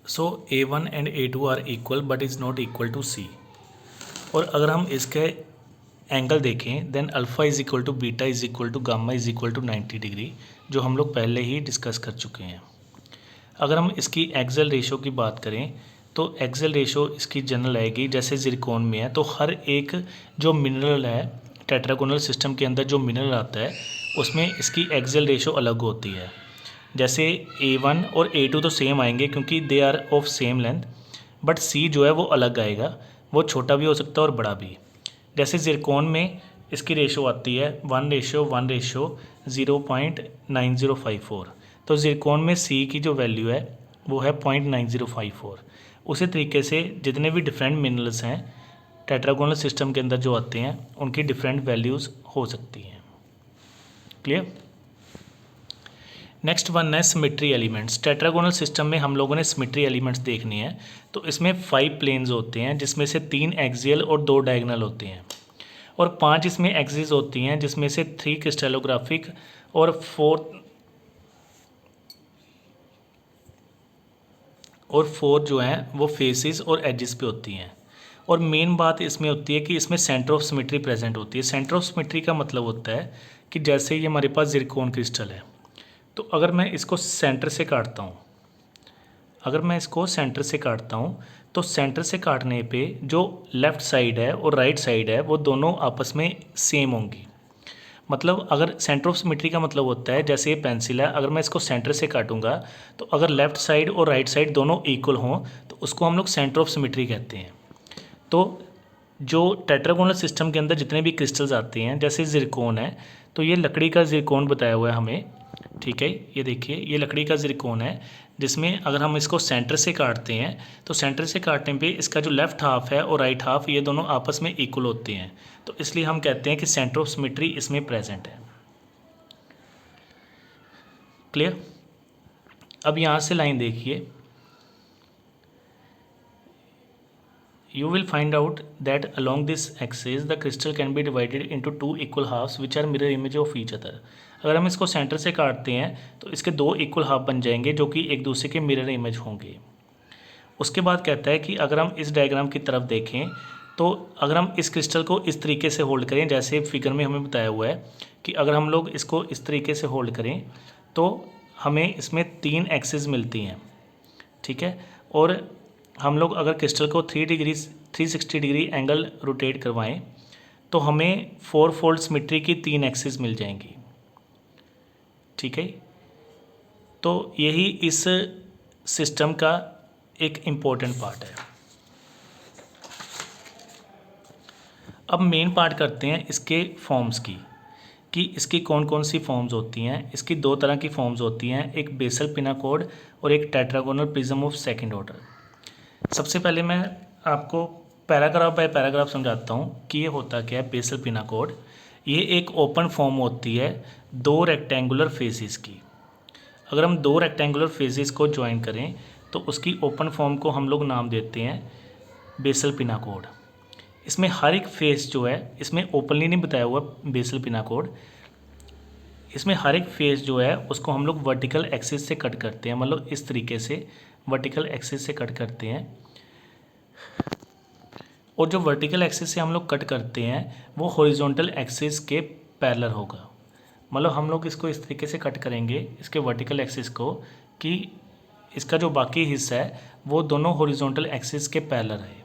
So A1 and A2 are equal but is not equal to C। और अगर हम इसके एंगल देखें then alpha is equal to beta is equal to gamma is equal to 90 degree, जो हम लोग पहले ही डिस्कस कर चुके हैं। अगर हम इसकी एक्सेल रेशो की बात करें तो एक्सेल रेशो इसकी जनरल आएगी, जैसे ज़िरकॉन में है तो हर एक जो मिनरल है टेट्रागोनल सिस्टम के अंदर जो मिनरल आता है उसमें इसकी एक्सेल रेशो अलग होती है। जैसे A1 और A2 तो सेम आएंगे क्योंकि they are of same length, but C जो है वो अलग आएगा, वो छोटा भी हो सकता है और बड़ा भी। जैसे ज़िरकॉन में इसकी रेशो आती है 1:1:0.9054, तो ज़िरकॉन में C की जो वैल्यू है वो है 0.9054। उसी तरीके से जितने भी डिफरेंट मिनरल्स हैं टेट्रागोनल सिस्टम के अंदर जो आते हैं उनकी डिफरेंट वैल्यूज़ हो सकती हैं। क्लियर। नेक्स्ट वन है सिमेट्री एलिमेंट्स। टेट्रागोनल सिस्टम में हम लोगों ने सिमेट्री एलिमेंट्स देखने हैं। तो इसमें 5 प्लेन्स होते हैं जिसमें से 3 एक्सियल और 2 डायगोनल होते हैं, और 5 इसमें एक्सिस होती हैं जिसमें से 3 क्रिस्टलोग्राफिक और 4 जो हैं वो फेसेस और एजेस पे होती हैं। और मेन बात इसमें होती है कि इसमें सेंटर ऑफ सिमेट्री प्रेजेंट होती है। सेंटर ऑफ सिमेट्री का मतलब होता है कि जैसे ये हमारे पास ज़िरकॉन क्रिस्टल है, तो अगर मैं इसको सेंटर से काटता हूँ तो सेंटर से काटने पे जो लेफ़्ट साइड है और राइट साइड है वो दोनों आपस में सेम होंगी। मतलब अगर सेंटर ऑफ सिमेट्री का मतलब होता है जैसे ये पेंसिल है, अगर मैं इसको सेंटर से काटूंगा तो अगर लेफ़्ट साइड और राइट साइड दोनों इक्वल हों तो उसको हम लोग सेंटर ऑफ सिमेट्री कहते हैं। तो जो टेट्रागोनल सिस्टम के अंदर जितने भी क्रिस्टल्स आते हैं, जैसे ज़िरकॉन है तो ये लकड़ी का ज़िरकॉन बताया हुआ है हमें, ठीक है। ये देखिए ये लकड़ी का ज़िरकॉन है जिसमें अगर हम इसको सेंटर से काटते हैं तो सेंटर से काटने पे इसका जो लेफ़्ट हाफ है और राइट हाफ ये दोनों आपस में इक्वल होते हैं, तो इसलिए हम कहते हैं कि सेंटर ऑफ सिमेट्री इसमें प्रेजेंट है। क्लियर। अब यहाँ से लाइन देखिए, you will find out that along this axis the crystal can be divided into 2 equal halves which are mirror image of each other। अगर हम इसको सेंटर से काटते हैं तो इसके 2 इक्वल हाफ बन जाएंगे जो कि एक दूसरे के मिरर इमेज होंगे। उसके बाद कहता है कि अगर हम इस डायग्राम की तरफ देखें तो अगर हम इस क्रिस्टल को इस तरीके से होल्ड करें, जैसे फिगर में हमें बताया हुआ है कि अगर हम लोग इसको इस तरीके से होल्ड करें तो हमें इसमें 3 एक्सिस मिलती हैं, ठीक है। और हम लोग अगर क्रिस्टल को 360 डिग्री एंगल रोटेट करवाएं तो हमें 4 फोल्ड सिमेट्री की 3 एक्सिस मिल जाएंगी, ठीक है। तो यही इस सिस्टम का एक इम्पोर्टेंट पार्ट है। अब मेन पार्ट करते हैं इसके फॉर्म्स की, कि इसकी कौन कौन सी फॉर्म्स होती हैं। इसकी 2 तरह की फॉर्म्स होती हैं, एक बेसल पिनाकोड और एक tetragonal prism of second order. सबसे पहले मैं आपको पैराग्राफ बाय पैराग्राफ समझाता हूँ कि ये होता क्या है। बेसल पिनाकोड ये एक ओपन फॉर्म होती है 2 रेक्टेंगुलर फेसेस की। अगर हम 2 रेक्टेंगुलर फेसेस को ज्वाइन करें तो उसकी ओपन फॉर्म को हम लोग नाम देते हैं बेसल पिनाकोड। इसमें हर एक फेस जो है, इसमें ओपनली नहीं बताया हुआ बेसल पिनाकोड, इसमें हर एक फेस जो है उसको हम लोग वर्टिकल एक्सिस से कट करते हैं, मतलब इस तरीके से वर्टिकल एक्सिस से कट करते हैं। और जो वर्टिकल एक्सिस से हम लोग कट करते हैं वो हॉरिजॉन्टल एक्सिस के पैरेलल होगा। मतलब हम लोग इसको इस तरीके से कट करेंगे इसके वर्टिकल एक्सिस को कि इसका जो बाकी हिस्सा है वो दोनों हॉरिजॉन्टल एक्सिस के पैरेलल है,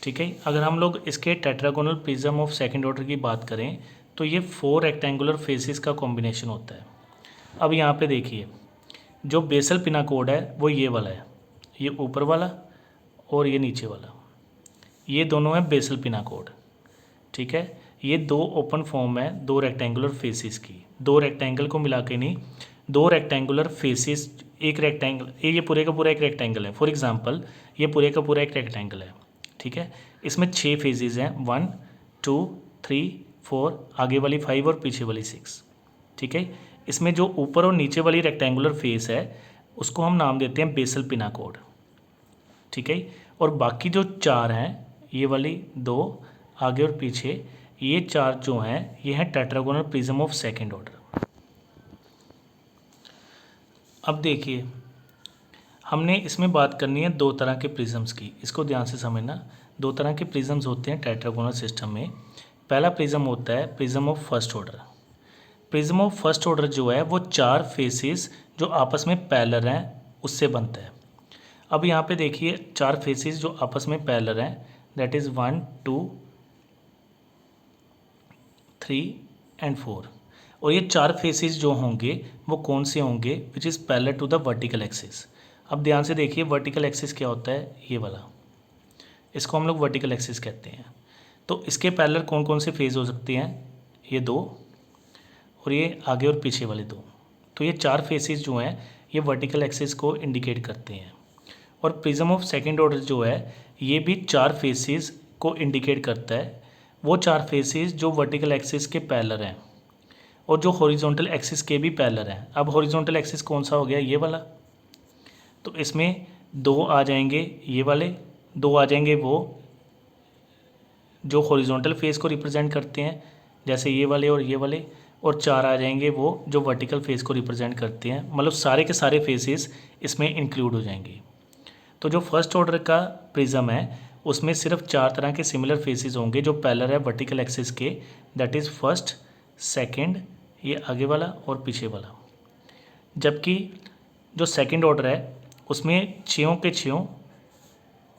ठीक है। अगर हम लोग इसके tetragonal prism of second order की बात करें तो ये 4 रेक्टेंगुलर फेसेस का कॉम्बिनेशन होता है। अब यहाँ पे देखिए जो बेसल पिनाकोड है वो ये वाला है, ये ऊपर वाला और ये नीचे वाला, ये दोनों है बेसल पिनाकोड, ठीक है। ये 2 ओपन फॉर्म है 2 रेक्टेंगुलर फेसेस की, 2 रेक्टेंगल को मिला के नहीं, 2 रेक्टेंगुलर फेसेस, एक रेक्टेंगल, ये पूरे का पूरा एक रेक्टेंगल है। फॉर एग्जांपल ये पूरे का पूरा एक रेक्टेंगल है, ठीक है। इसमें 6 फेजेस हैं, 1 2 3 4, आगे वाली 5 और पीछे वाली 6, ठीक है। इसमें जो ऊपर और नीचे वाली रेक्टेंगुलर फेस है उसको हम नाम देते हैं बेसल पिनाकोड, ठीक है। और बाकी जो 4 हैं, ये वाली 2 आगे और पीछे, ये 4 जो हैं ये हैं tetragonal prism of second order. अब देखिए हमने इसमें बात करनी है दो तरह के प्रिज्म्स की, इसको ध्यान से समझना। दो तरह के प्रिज्म्स होते हैं टेट्रागोनल सिस्टम में। पहला प्रिज्म होता है prism of first order. Prism of first order जो है वो चार फेसेस जो आपस में पैरेलल हैं उससे बनता है। अब यहाँ पे देखिए चार फेसेस जो आपस में पैरेलल हैं, दैट इज़ 1 2 3 एंड 4। और ये चार फेसेस जो होंगे वो कौन से होंगे, which is parallel to the vertical axis. अब ध्यान से देखिए वर्टिकल एक्सिस क्या होता है, ये वाला, इसको हम लोग वर्टिकल एक्सिस कहते हैं। तो इसके पैरेलल कौन कौन से फेज हो सकते हैं, ये दो और ये आगे और पीछे वाले दो। तो ये चार फेसेस जो हैं ये वर्टिकल एक्सिस को इंडिकेट करते हैं। और प्रिज्म ऑफ सेकंड ऑर्डर जो है ये भी चार फेसेस को इंडिकेट करता है, वो चार फेसेस जो वर्टिकल एक्सिस के पैरेलल हैं और जो हॉरिजॉन्टल एक्सिस के भी पैरेलल हैं। अब हॉरिजॉन्टल एक्सिस कौन सा हो गया, ये वाला। तो इसमें दो आ जाएंगे ये वाले, दो आ जाएंगे वो जो हॉरिजॉन्टल फेस को रिप्रेजेंट करते हैं जैसे ये वाले और ये वाले, और चार आ जाएंगे वो जो वर्टिकल फेस को रिप्रेजेंट करते हैं। मतलब सारे के सारे फेसेस इसमें इंक्लूड हो जाएंगे। तो जो फर्स्ट ऑर्डर का प्रिज्म है उसमें सिर्फ चार तरह के सिमिलर फेसेस होंगे जो पैरेलल है वर्टिकल एक्सिस के, दैट इज़ फर्स्ट, सेकंड, ये आगे वाला और पीछे वाला। जबकि जो सेकंड ऑर्डर है उसमें छयों के छयों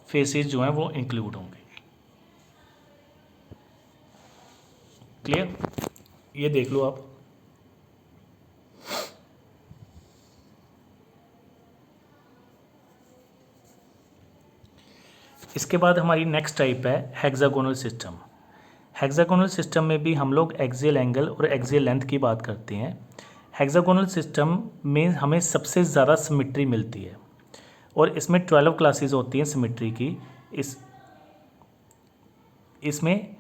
फेसेस जो हैं वो इंक्लूड होंगे। क्लियर, ये देख लो आप। इसके बाद हमारी नेक्स्ट टाइप है हेक्सागोनल सिस्टम। हेक्सागोनल सिस्टम में भी हम लोग एक्सियल एंगल और एक्सियल लेंथ की बात करते हैं। हेक्सागोनल सिस्टम में हमें सबसे ज़्यादा सिमेट्री मिलती है और इसमें 12 क्लासेस होती हैं सिमेट्री की। इसमें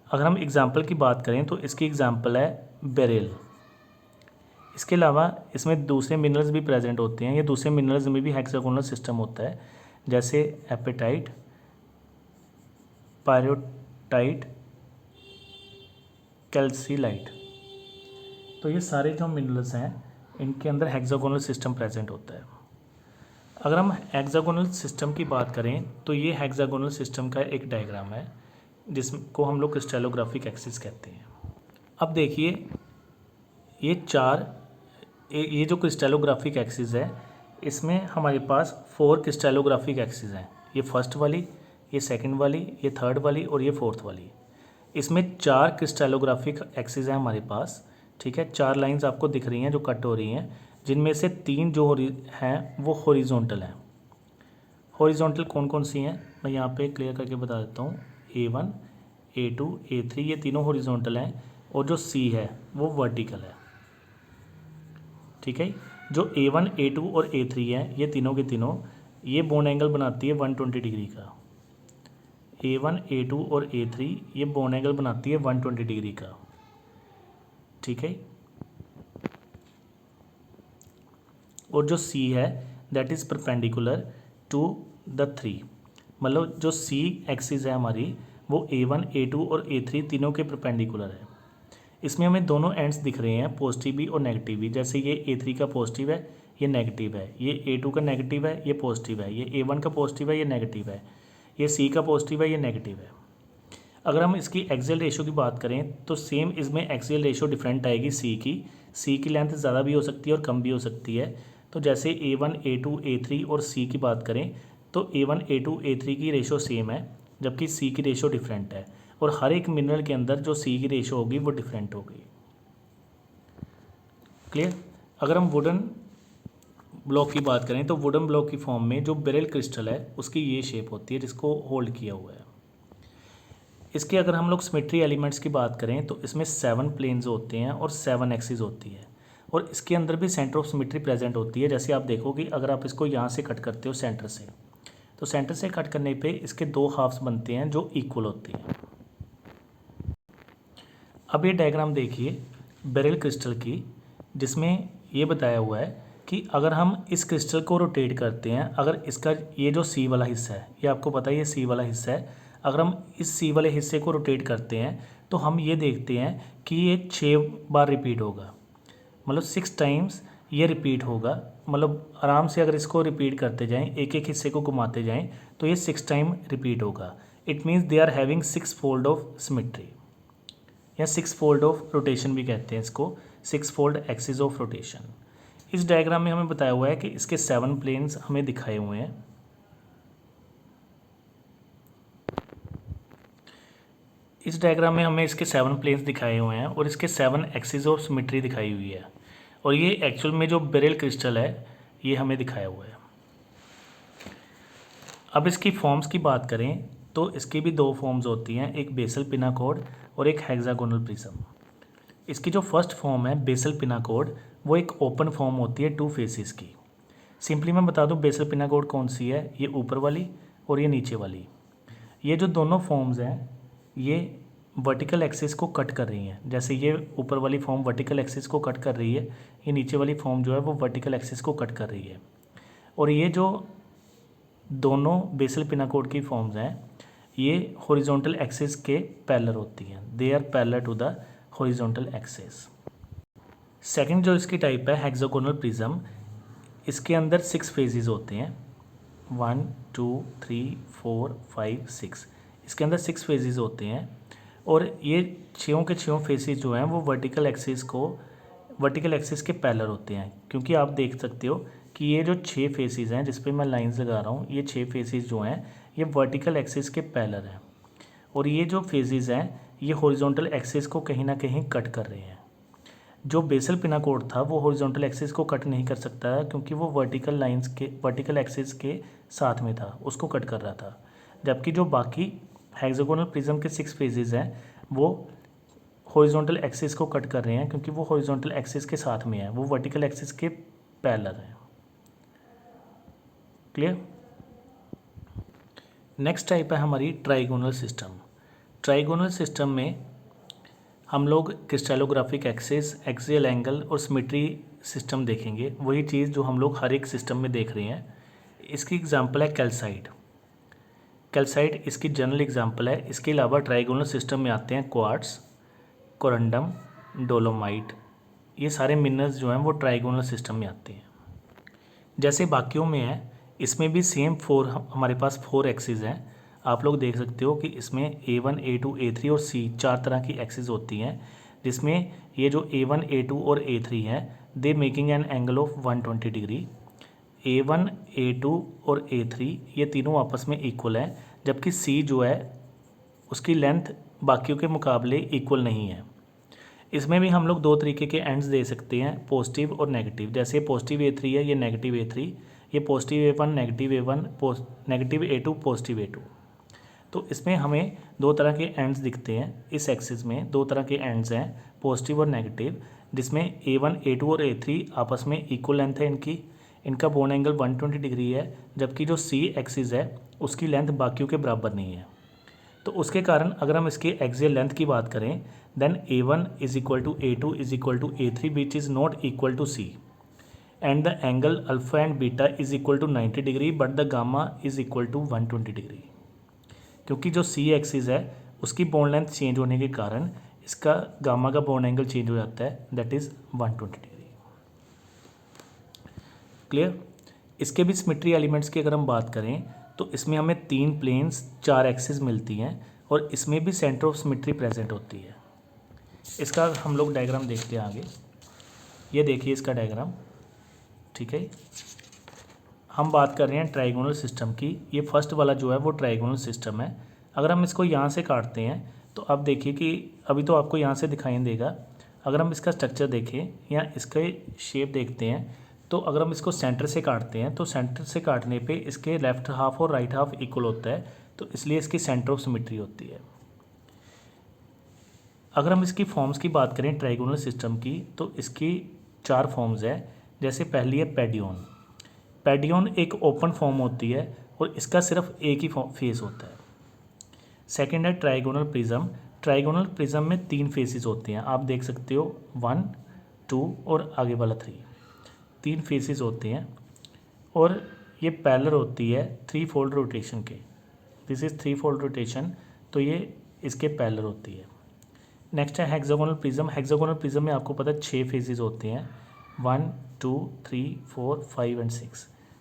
अगर हम एग्जांपल की बात करें तो इसकी एग्जांपल है बेरिल। इसके अलावा इसमें दूसरे मिनरल्स भी प्रेजेंट होते हैं। ये दूसरे मिनरल्स में भी हेक्सागोनल सिस्टम होता है, जैसे एपेटाइट, पायरोटाइट, कैल्सीलाइट। तो ये सारे जो मिनरल्स हैं इनके अंदर हेक्सागोनल सिस्टम प्रेजेंट होता है। अगर हम हेक्सागोनल सिस्टम की बात करें तो ये हेक्सागोनल सिस्टम का एक डायग्राम है जिसको हम लोग क्रिस्टलोग्राफिक एक्सिस कहते हैं। अब देखिए ये जो क्रिस्टलोग्राफिक एक्सिस है इसमें हमारे पास 4 क्रिस्टलोग्राफिक एक्सिस हैं। ये फर्स्ट वाली, ये सेकंड वाली, ये थर्ड वाली और ये फोर्थ वाली। इसमें 4 क्रिस्टलोग्राफिक एक्सिस हैं हमारे पास, ठीक है। 4 लाइंस आपको दिख रही हैं जो कट हो रही हैं, जिनमें से 3 जो हैं वो हॉरिजॉन्टल हैं। हॉरिजॉन्टल कौन कौन सी हैं मैं यहाँ पे क्लियर करके बता देता हूँ। A1, A2, A3 ये तीनों हॉरिजॉन्टल हैं और जो C है वो वर्टिकल है, ठीक है। जो A1, A2 और A3 है ये तीनों के तीनों ये बोन एंगल बनाती है 120 डिग्री का। A1, A2 और A3 ये बोन एंगल बनाती है 120 डिग्री का, ठीक है। और जो C है that is perpendicular to the 3। मतलब जो C एक्सिस है हमारी वो A1, A2 और A3 तीनों के परपेंडिकुलर है। इसमें हमें दोनों एंड्स दिख रहे हैं, पॉजिटिव भी और नेगेटिव भी। जैसे ये A3 का पॉजिटिव है, ये नेगेटिव है। ये A2 का नेगेटिव है, ये पॉजिटिव है। ये A1 का पॉजिटिव है, ये नेगेटिव है। ये C का पॉजिटिव है, ये नेगेटिव है। अगर हम इसकी एक्सियल रेशो की बात करें तो सेम इसमें एक्सियल रेशो डिफरेंट आएगी C की लेंथ ज़्यादा भी हो सकती है और कम भी हो सकती है। तो जैसे A1, A2, A3 और C की बात करें तो A1, A2, A3 की रेशो सेम है जबकि C की रेशो डिफरेंट है। और हर एक मिनरल के अंदर जो C की रेशो होगी वो डिफरेंट होगी। क्लियर। अगर हम वुडन ब्लॉक की बात करें तो वुडन ब्लॉक की फॉर्म में जो बेरिल क्रिस्टल है उसकी ये शेप होती है जिसको होल्ड किया हुआ है। इसके अगर हम लोग सिमेट्री एलिमेंट्स की बात करें तो इसमें 7 प्लेन्स होते हैं और 7 एक्सिस होती है और इसके अंदर भी सेंटर ऑफ सिमेट्री प्रेजेंट होती है। जैसे आप देखोगे अगर आप इसको यहाँ से कट करते हो सेंटर से, तो सेंटर से कट करने पे इसके 2 हाफ्स बनते हैं जो इक्वल होते हैं। अब ये डायग्राम देखिए बेरिल क्रिस्टल की, जिसमें ये बताया हुआ है कि अगर हम इस क्रिस्टल को रोटेट करते हैं, अगर इसका ये जो C वाला हिस्सा है, ये आपको पता है ये C वाला हिस्सा है, अगर हम इस C वाले हिस्से को रोटेट करते हैं तो हम ये देखते हैं कि ये 6 बार रिपीट होगा। मतलब 6 टाइम्स ये रिपीट होगा मतलब आराम से अगर इसको रिपीट करते जाएं, एक एक हिस्से को घुमाते जाएं, तो ये 6 टाइम रिपीट होगा। It means they are having 6 fold of symmetry, या 6 फोल्ड ऑफ रोटेशन भी कहते हैं इसको, 6 फोल्ड एक्सिस ऑफ रोटेशन। इस डायग्राम में हमें बताया हुआ है कि इसके 7 प्लेन्स हमें दिखाए हुए हैं। इस डायग्राम में हमें इसके 7 प्लेन्स दिखाए हुए हैं और इसके 7 एक्सिस ऑफ सिमेट्री दिखाई हुई है, और ये एक्चुअल में जो बेरिल क्रिस्टल है ये हमें दिखाया हुआ है। अब इसकी फॉर्म्स की बात करें तो इसकी भी 2 फॉर्म्स होती हैं, एक बेसल पिनाकोड और एक हेक्सागोनल प्रिज्म। इसकी जो फर्स्ट फॉर्म है बेसल पिनाकोड, वो एक ओपन फॉर्म होती है 2 फेसेस की। सिंपली मैं बता दूं बेसल पिनाकोड कौन सी है, ये ऊपर वाली और ये नीचे वाली। ये जो दोनों फॉर्म्स हैं ये वर्टिकल एक्सिस को कट कर रही हैं। जैसे ये ऊपर वाली फॉर्म वर्टिकल एक्सिस को कट कर रही है, ये नीचे वाली फॉर्म जो है वो वर्टिकल एक्सिस को कट कर रही है। और ये जो दोनों बेसल पिनाकोड की फॉर्म्स हैं ये हॉरिजॉन्टल एक्सिस के पैरेलल होती हैं, they are parallel to the horizontal axis. Second जो इसकी टाइप है हेक्सागोनल प्रिज्म, इसके अंदर 6 फेजेस होते हैं, 1 2 3 4 5 6। इसके अंदर 6 फेजेस होते हैं और ये 6 के 6 फेसेस जो हैं वो वर्टिकल एक्सिस के पैरेलल होते हैं। क्योंकि आप देख सकते हो कि ये जो 6 फेसेस हैं जिस पे मैं लाइंस लगा रहा हूँ, ये 6 फेसेस जो हैं ये वर्टिकल एक्सिस के पैरेलल हैं, और ये जो फेसेस हैं ये हॉरिजॉन्टल एक्सिस को कहीं ना कहीं कट कर रहे हैं। जो बेसल पिनाकोड था वो हॉरिजॉन्टल एक्सिस को कट नहीं कर सकता है क्योंकि वो वर्टिकल एक्सिस के साथ में था, उसको कट कर रहा था। जबकि जो बाकी हेक्सागोनल प्रिज्म के 6 फेजेस हैं वो हॉरिजॉन्टल एक्सिस को कट कर रहे हैं क्योंकि वो हॉरिजॉन्टल एक्सिस के साथ में है, वो वर्टिकल एक्सिस के पैरेलल हैं। क्लियर। नेक्स्ट टाइप है हमारी ट्राइगोनल सिस्टम। ट्राइगोनल सिस्टम में हम लोग क्रिस्टलोग्राफिक एक्सिस, एक्सियल एंगल और सिमेट्री सिस्टम देखेंगे, वही चीज़ जो हम लोग हर एक सिस्टम में देख रहे हैं। इसकी एग्जांपल है कैल्साइट। कैल्साइट इसकी जनरल एग्जांपल है। इसके अलावा ट्राइगोनल सिस्टम में आते हैं क्वार्ट्स, कोरंडम, डोलोमाइट। ये सारे मिनरल्स जो हैं वो ट्राइगोनल सिस्टम में आते हैं। जैसे बाकियों में है इसमें भी सेम 4 हमारे पास 4 एक्सिस हैं। आप लोग देख सकते हो कि इसमें A1, A2, A3 और C 4 तरह की एक्सिस होती हैं, जिसमें ये जो A1, A2 और A3 हैं they making an angle of 120 degree. A1, A2 और A3 ये तीनों आपस में इक्वल हैं, जबकि C जो है उसकी लेंथ बाकियों के मुकाबले इक्वल नहीं है। इसमें भी हम लोग 2 तरीके के एंड्स दे सकते हैं, पॉजिटिव और नेगेटिव। जैसे पॉजिटिव A3 है, ये नेगेटिव A3, ये positive A1, negative A1, negative A2, positive A2। तो इसमें हमें 2 तरह के एंड्स दिखते हैं। इस एक्सिस में 2 तरह के एंड्स हैं, पॉजिटिव और नेगेटिव, जिसमें A1, A2 और A3 आपस में इक्वल लेंथ है इनका बोन एंगल 120 डिग्री है, जबकि जो C एक्सिस है उसकी लेंथ बाकियों के बराबर नहीं है। तो उसके कारण अगर हम इसकी एक्सियल लेंथ की बात करें, then A1 is equal to A2 is equal to A3 which is not equal to C, and the angle alpha and beta is equal to 90 degree but the gamma is equal to 120 degree. क्योंकि जो C axis है उसकी bond length change होने के कारण इसका gamma का bone angle change हो जाता है, दैट इज़ 120 डिग्री। क्लियर। इसके भी सिमेट्री एलिमेंट्स की अगर हम बात करें तो इसमें हमें 3 प्लेन्स 4 एक्सिस मिलती हैं और इसमें भी सेंटर ऑफ सिमेट्री प्रेजेंट होती है। इसका हम लोग डायग्राम देखते हैं आगे। ये देखिए इसका डायग्राम, ठीक है। हम बात कर रहे हैं ट्राइगोनल सिस्टम की। ये फर्स्ट वाला जो है वो ट्राइगोनल सिस्टम है। अगर हम इसको यहाँ से काटते हैं तो अब देखिए कि अभी तो आपको यहाँ से दिखाई देगा। अगर हम इसका स्ट्रक्चर देखें या इसके शेप देखते हैं तो अगर हम इसको सेंटर से काटते हैं तो सेंटर से काटने पे इसके लेफ्ट हाफ और राइट हाफ इक्वल होता है, तो इसलिए इसकी सेंटर ऑफ सिमेट्री होती है। अगर हम इसकी फॉर्म्स की बात करें ट्राइगोनल सिस्टम की तो इसकी 4 फॉर्म्स है। जैसे पहली है पेडियन। पेडियन एक ओपन फॉर्म होती है और इसका सिर्फ एक ही फेस होता है। सेकंड है ट्राइगोनल प्रिज्म। ट्राइगोनल प्रिज्म में 3 फेसेस होते हैं, आप देख सकते हो 1, 2 और आगे वाला 3 फेसेस होते हैं और ये पैरेलल होती है 3 फोल्ड रोटेशन के। दिस इज़ 3 फोल्ड रोटेशन, तो ये इसके पैरेलल होती है। नेक्स्ट है हेक्सागोनल प्रिज्म। हेक्सागोनल प्रिज्म में आपको पता है 6 फेसेस होते हैं, 1 2 3 4 5 एंड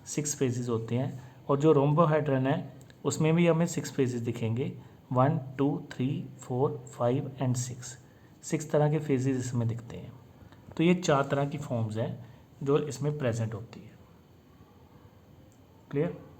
6 फेजेस होते हैं। और जो रोम्बोहेड्रन है उसमें भी हमें 6 फेजेस दिखेंगे, 1 2 3 4 5 एंड 6 तरह के फेजेस इसमें दिखते हैं। तो ये 4 तरह की फॉर्म्स हैं जो इसमें प्रेजेंट होती है। क्लियर।